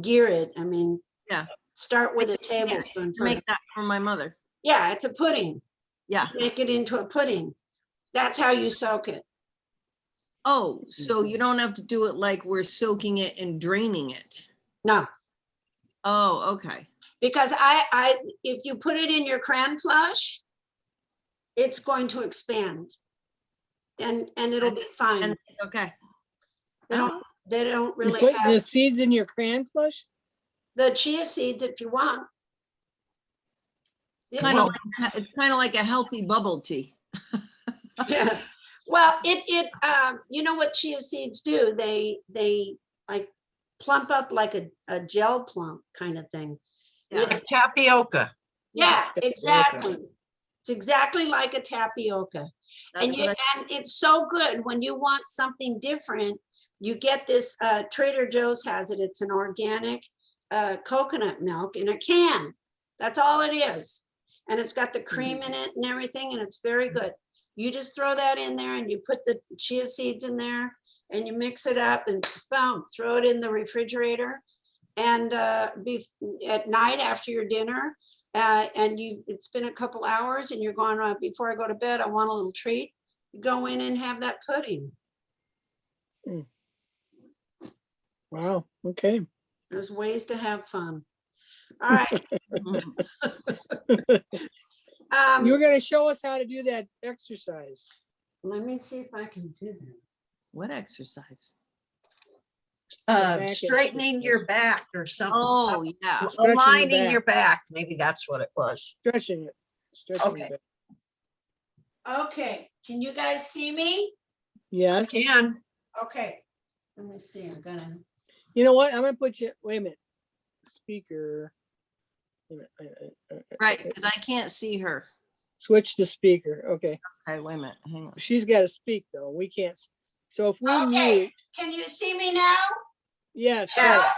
gear it. I mean, Yeah. Start with a tablespoon To make first. that for my mother. Yeah, it's a pudding. Yeah. Make it into a pudding. That's how you soak it. Oh, so you don't have to do it like we're soaking it and draining it. No, Oh, okay. because if you put it in your cran flush, it's going to expand. And it'll be fine. And okay. They don't You really put the have seeds in your cran flush? the chia seeds if you want. Yeah, Kind of, it's kind of like a healthy bubble tea. yeah. Well, you know what chia seeds do? They like plump up like a gel plump kind of thing. Like tapioca. Yeah, Tapioca. exactly. It's exactly like a tapioca. That's And what and it's so good when you want something different. You get this, Trader Joe's has it. It's an organic coconut milk in a can. That's all it is. And it's got the cream in it and everything, and it's very good. You just throw that in there and you put the chia seeds in there and you mix it up and boom, throw it in the refrigerator. And at night after your dinner, and it's been a couple hours and you're going, before I go to bed, I want a little treat. You go in and have that pudding. Wow, okay. There's ways to have fun. All right. You were gonna show us how to do that exercise. Let me see if I can do that. What exercise? back Straightening your back or something. Oh, yeah. Stretching your Aligning back. your back. Maybe that's what it was. Stretching it. Stretching Okay. it back. Okay, can you guys see me? Yes. Can. Okay, let me see, I'm gonna, You know what? I'm gonna put you, wait a minute. Speaker. Wait a minute. Right, because I can't see her. Switch the speaker. Okay. Okay, wait a minute, hang on. She's got to speak though. We can't. So if we okay, mute, can you see me now? yes, Yeah. yes.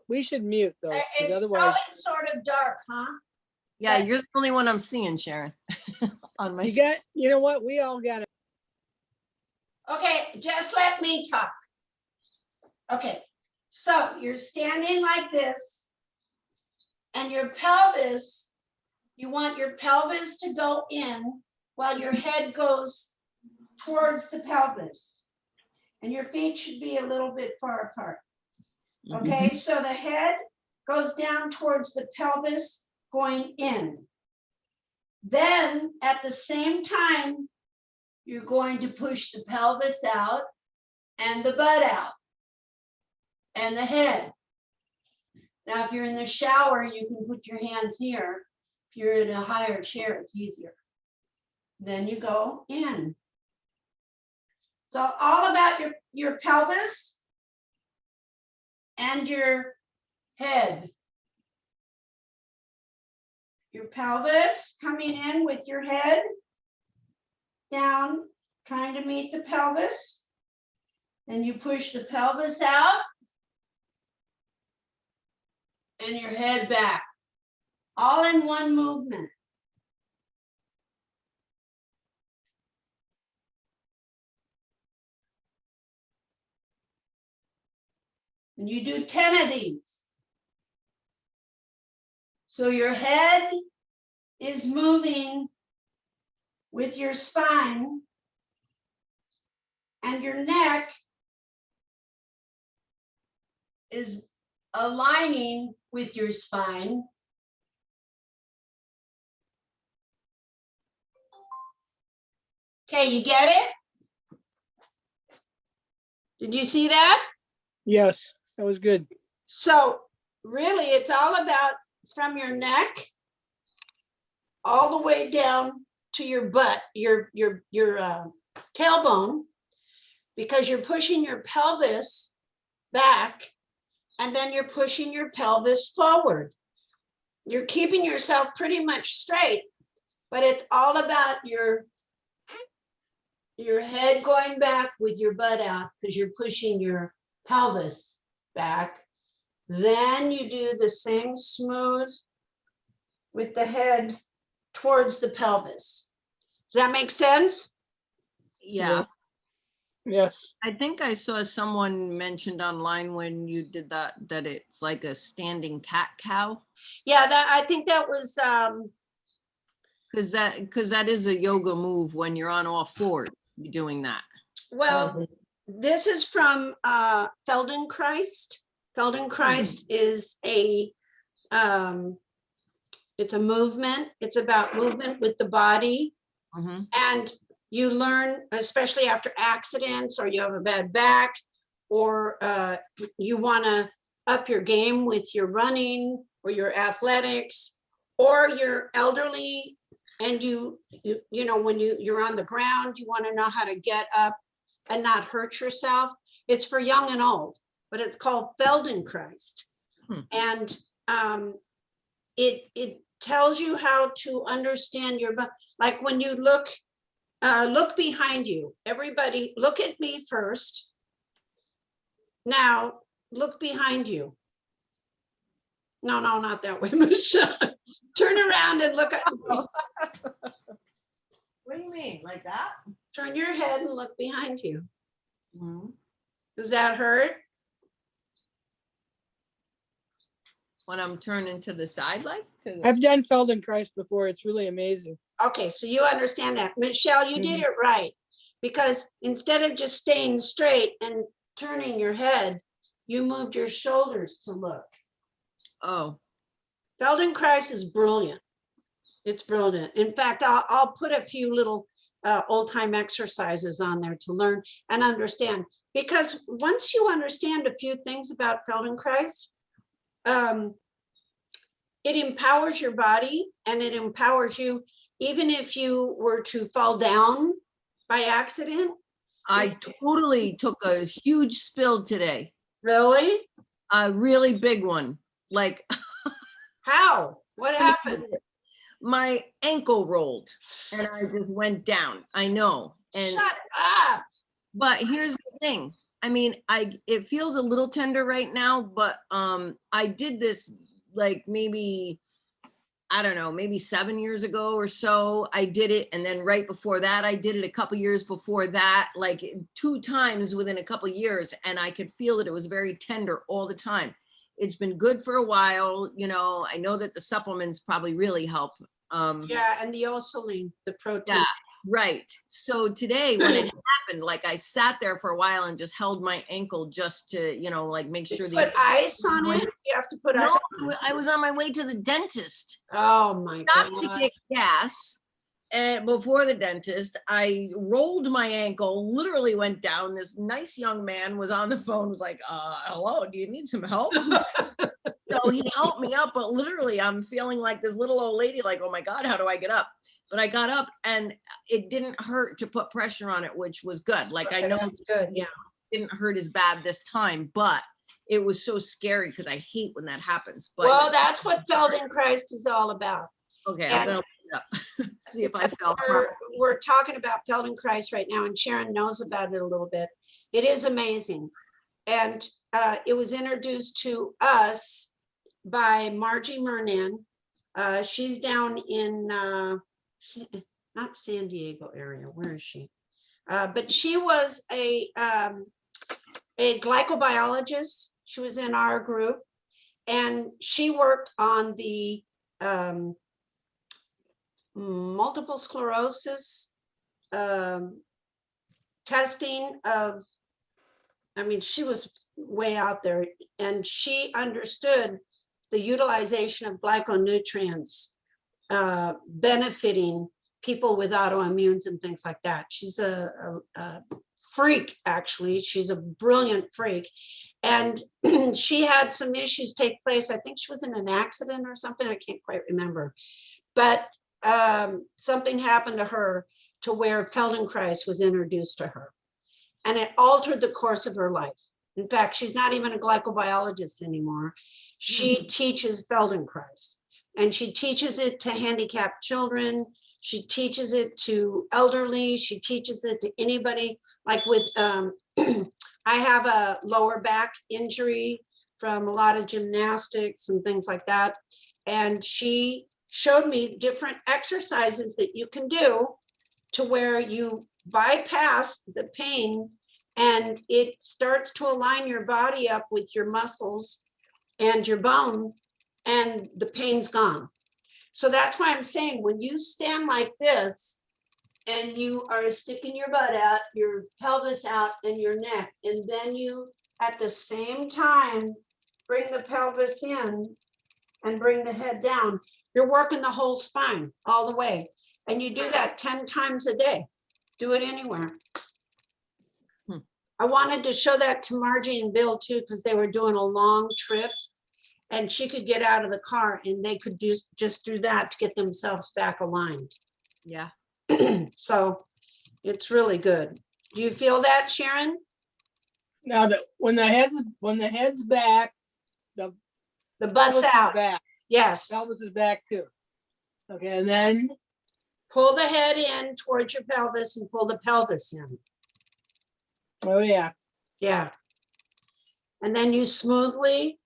We should mute though, because It's otherwise probably sort of dark, huh? Yeah, you're the only one I'm seeing, Sharon. On my, you got, you know what? We all got it. Okay, just let me talk. Okay, so you're standing like this and your pelvis, you want your pelvis to go in while your head goes towards the pelvis. And your feet should be a little bit far apart. Okay, so the head goes down towards the pelvis going in. Then at the same time, you're going to push the pelvis out and the butt out and the head. Now, if you're in the shower, you can put your hands here. If you're in a higher chair, it's easier. Then you go in. So all about your pelvis and your head. Your pelvis coming in with your head down, trying to meet the pelvis. Then you push the pelvis out and your head back, all in one movement. And you do 10 of these. So your head is moving with your spine and your neck is aligning with your spine. Okay, you get it? Did you see that? Yes, that was good. So really, it's all about from your neck all the way down to your butt, your tailbone, because you're pushing your pelvis back and then you're pushing your pelvis forward. You're keeping yourself pretty much straight, but it's all about your head going back with your butt out because you're pushing your pelvis back. Then you do the same smooth with the head towards the pelvis. Does that make sense? yeah. Yes. I think I saw someone mentioned online when you did that it's like a standing cat cow. Yeah, I think that was Because that is a yoga move when you're on all fours, you're doing that. well, this is from Feldenkrais. Feldenkrais is it's a movement. It's about movement with the body. And you learn, especially after accidents or you have a bad back or you want to up your game with your running or your athletics, or you're elderly and you know, when you're on the ground, you want to know how to get up and not hurt yourself. It's for young and old, but it's called Feldenkrais. And it tells you how to understand your body. Like when you look behind you, everybody look at me first. Now look behind you. No, not that way, Michelle. Turn around and look at me. What do you mean, like that? Turn your head and look behind you. Mhm. Does that hurt? When I'm turning to the side, like? I've done Feldenkrais before. It's really amazing. Okay, so you understand that. Michelle, you did it right. Because instead of just staying straight and turning your head, you moved your shoulders to look. Oh, Feldenkrais is brilliant. It's brilliant. In fact, I'll put a few little old time exercises on there to learn and understand. Because once you understand a few things about Feldenkrais, it empowers your body and it empowers you, even if you were to fall down by accident. I totally took a huge spill today, Really? a really big one. Like How? What happened? my ankle rolled and I just went down. I know. And Shut up. but here's the thing. I mean, it feels a little tender right now, but I did this like maybe, I don't know, maybe 7 years ago or so. I did it, and then right before that, I did it a couple years before that, like 2 times within a couple years, and I could feel that it was very tender all the time. It's been good for a while, you know. I know that the supplements probably really help. Yeah, and the Osaline, the protein. Yeah, right. So today when it happened, like I sat there for a while and just held my ankle just to, you know, like make sure Put ice on it. You have to put ice. No, I was on my way to the dentist. Oh my Stopped to God. get gas. And before the dentist, I rolled my ankle, literally went down. This nice young man was on the phone, was like, hello, do you need some help? So he helped me up, but literally I'm feeling like this little old lady, like, oh my God, how do I get up? But I got up and it didn't hurt to put pressure on it, which was good. Like I know That's good. Yeah. it didn't hurt as bad this time, but it was so scary because I hate when that happens. But Well, that's what Feldenkrais is all about. okay, I'm gonna look it up. See if I fell. We're talking about Feldenkrais right now, and Sharon knows about it a little bit. It is amazing. And it was introduced to us by Margie Mernan. She's down in not San Diego area. Where is she? But she was a glycobiologist. She was in our group, and she worked on the multiple sclerosis testing of, I mean, she was way out there, and she understood the utilization of glyconutrients benefiting people with autoimmunes and things like that. She's a freak, actually. She's a brilliant freak. And she had some issues take place. I think she was in an accident or something. I can't quite remember. But something happened to her to where Feldenkrais was introduced to her. And it altered the course of her life. In fact, she's not even a glycobiologist anymore. She teaches Feldenkrais, and she teaches it to handicapped children. She teaches it to elderly. She teaches it to anybody. Like with, I have a lower back injury from a lot of gymnastics and things like that. And she showed me different exercises that you can do to where you bypass the pain, and it starts to align your body up with your muscles and your bone, and the pain's gone. So that's why I'm saying, when you stand like this and you are sticking your butt out, your pelvis out, and your neck, and then you at the same time bring the pelvis in and bring the head down, you're working the whole spine all the way. And you do that 10 times a day. Do it anywhere. I wanted to show that to Margie and Bill too, because they were doing a long trip. and she could get out of the car and they could just do that to get themselves back aligned. Yeah. So it's really good. Do you feel that, Sharon? Now that when the head's back, the The butt's pelvis is out. back. Yes. Pelvis is back too. Okay, and then Pull the head in towards your pelvis and pull the pelvis in. oh yeah, Yeah. And then you smoothly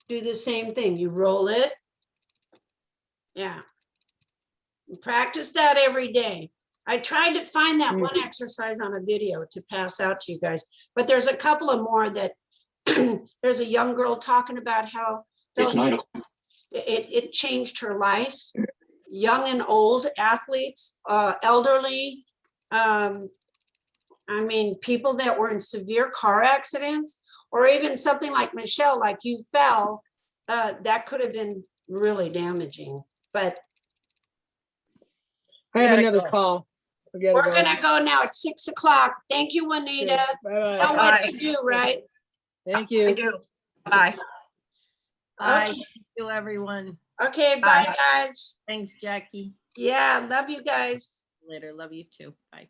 do the same thing. You roll it. Yeah. Practice that every day. I tried to find that one exercise on a video to pass out to you guys, but there's a couple of more that there's a young girl talking about how it changed her life. Young and old athletes, elderly, I mean, people that were in severe car accidents, or even something like Michelle, like you fell, that could have been really damaging. But I have Gotta another go. call. We gotta we're go. gonna go now. It's 6 o'clock. Thank you, Juanita. Bye Know bye. what Bye. to do, right? Thank I you. do. Bye. Bye. Okay. Thank you, everyone. Okay, Bye. bye, guys. Thanks, Jackie. Yeah, love you guys. Later. Love you too. Bye.